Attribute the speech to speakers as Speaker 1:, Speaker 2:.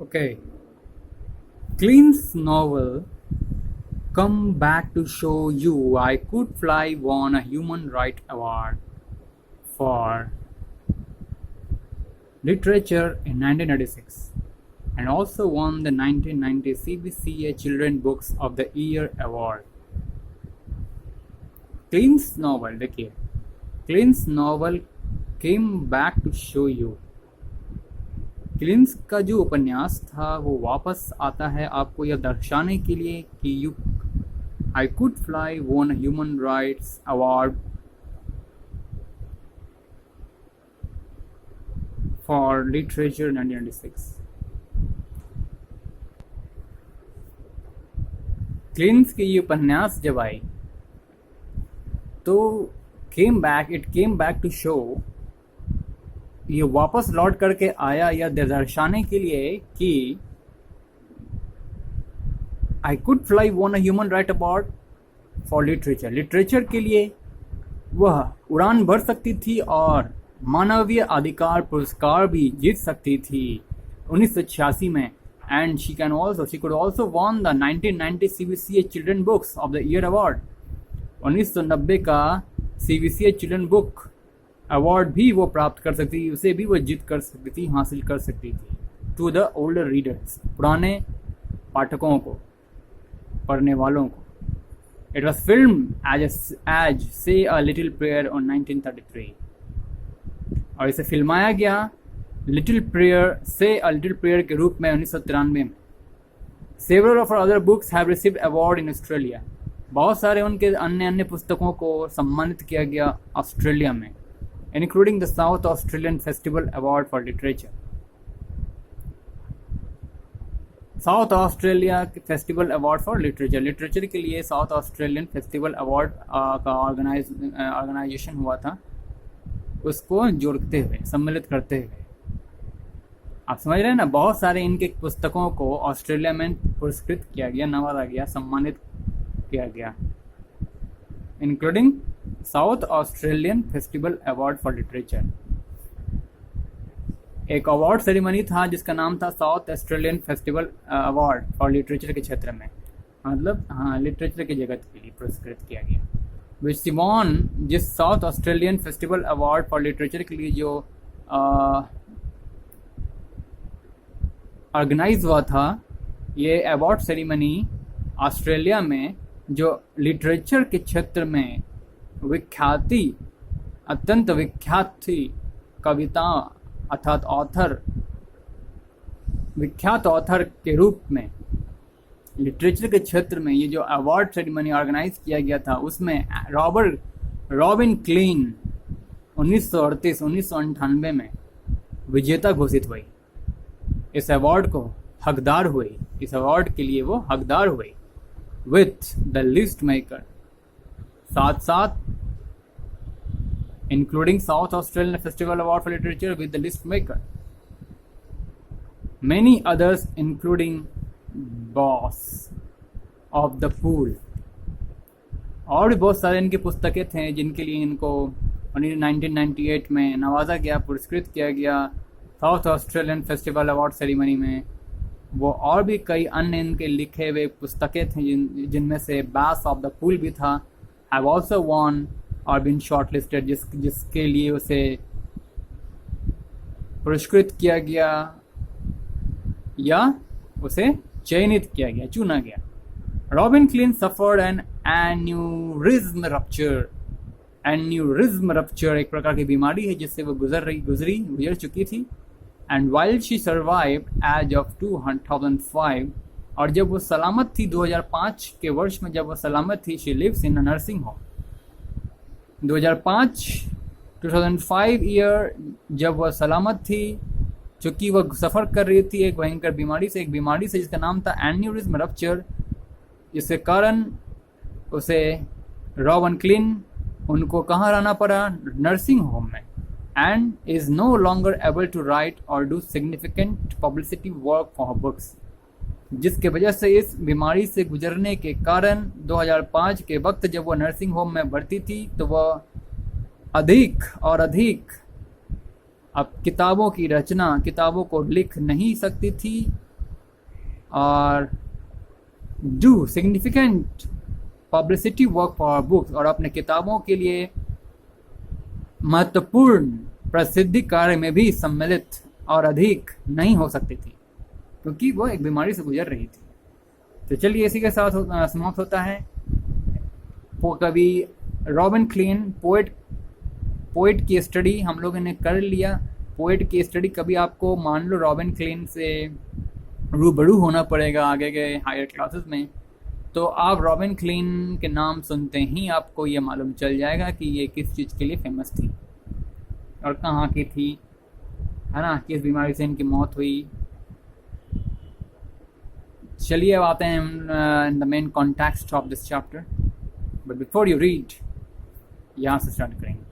Speaker 1: Okay. Clint's novel Come Back to Show You I Could Fly won a Human Rights Award for Literature in 1996 and also won the 1990 CBCA Children Books of the Year Award. Cline's novel देखिए, Cline's novel came back to show you, Cline's का जो उपन्यास था वो वापस आता है आपको यह दर्शाने के लिए कि you I could fly won human rights award for literature 1996। क्लिंस की ये उपन्यास जब आई तो it came back to show, ये वापस लौट करके आया या दर्शाने के लिए कि आई could fly von a human right award for literature, literature के लिए वह उड़ान भर सकती थी और मानवीय अधिकार पुरस्कार भी जीत सकती थी 1986 में। And she could also won the 1990 CBCA children books of the year award, 1990 का CBCA चिल्ड्रन बुक अवार्ड भी वो प्राप्त कर सकती थी, उसे भी वो जीत कर सकती थी, हासिल कर सकती थी। टू द ओल्डर रीडर्स, पुराने पाठकों को, पढ़ने वालों को। इट वॉज फिल्म एज से अ लिटिल प्रेयर ऑन 1933, और इसे फिल्माया गया लिटिल प्रेयर से अ लिटिल प्रेयर के रूप में 1993 में। Several of other books have received award in Australia, बहुत सारे उनके अन्य पुस्तकों को सम्मानित किया गया ऑस्ट्रेलिया में, including the south Australian festival award for literature. South Australia festival award for literature, literature के लिए साउथ ऑस्ट्रेलियन फेस्टिवल अवार्ड का ऑर्गेनाइजेशन हुआ था, उसको जोड़ते हुए, सम्मिलित करते हुए। आप समझ रहे हैं ना, बहुत सारे इनके पुस्तकों को ऑस्ट्रेलिया में पुरस्कृत किया गया, नवाजा गया, सम्मानित किया गया, including south Australian festival award for literature. एक अवार्ड सेरेमनी था जिसका नाम था south Australian festival award for literature के क्षेत्र में, मतलब हाँ, लिटरेचर की जगत के लिए पुरस्कृत किया गया। विच सिमॉन, जिस south Australian festival award for literature के लिए जो ऑर्गेनाइज हुआ था, ये अवार्ड सेरेमनी ऑस्ट्रेलिया में जो लिटरेचर के क्षेत्र में अत्यंत विख्यात थी, कविता अर्थात विख्यात ऑथर के रूप में लिटरेचर के क्षेत्र में ये जो अवार्ड सेरेमनी ऑर्गेनाइज किया गया था, उसमें रॉबिन क्लीन 1998 में विजेता घोषित हुई। इस अवार्ड को हकदार हुई, इस अवार्ड के लिए वो हकदार हुई विथ द लिस्ट मेकर, साथ साथ including south Australian festival award for literature with the list maker, many others including boss of the pool, और भी बहुत सारे इनकी पुस्तकें थे जिनके लिए इनको 1998 में नवाजा गया, पुरस्कृत किया गया south Australian festival award ceremony में। वो और भी कई अन्य इनके लिखे हुए पुस्तकें थे जिनमें से बास ऑफ द पूल भी था, हैव ऑल्सो वॉन और बीन शॉर्टलिस्टेड, जिसके लिए उसे पुरस्कृत किया गया या उसे चयनित किया गया, चुना गया। Robin Klein suffered an aneurysm rupture एक प्रकार की बीमारी है जिससे वो गुजर चुकी थी। And while she survived age of 2005, और जब वो सलामत थी 2005 के वर्ष में, जब वो सलामत थी, she lives in a nursing home. 2005 year जब वह सलामत थी, चूँकि वह सफ़र कर रही थी एक भयंकर बीमारी से, जिसका नाम था एन्यूरिज्म रप्चर, जिसके कारण उसे रॉबिन क्लीन उनको कहाँ रहना पड़ा, नर्सिंग होम में। And is no longer able to write और do significant publicity work for books, जिसके वजह से इस बीमारी से गुजरने के कारण 2005 के वक्त जब वह नर्सिंग होम में भर्ती थी तो वह अधिक और अधिक अब किताबों को लिख नहीं सकती थी और do significant publicity work for books, और अपने किताबों के लिए महत्वपूर्ण प्रसिद्धि कार्य में भी सम्मिलित और अधिक नहीं हो सकती थी, क्योंकि वो एक बीमारी से गुजर रही थी। तो चलिए इसी के साथ समाप्त होता है वो कवि रॉबिन क्लीन पोइट की स्टडी हम लोगों ने कर लिया। पोइट की स्टडी कभी आपको मान लो रॉबिन क्लीन से रूबरू होना पड़ेगा आगे के हायर क्लासेस में, तो आप रॉबिन क्लीन के नाम सुनते ही आपको ये मालूम चल जाएगा कि ये किस चीज़ के लिए फेमस थी और कहाँ की थी, है ना, किस बीमारी से इनकी मौत हुई। चलिए अब आते हैं in the main context of this chapter, but before you read यहाँ से स्टार्ट करेंगे।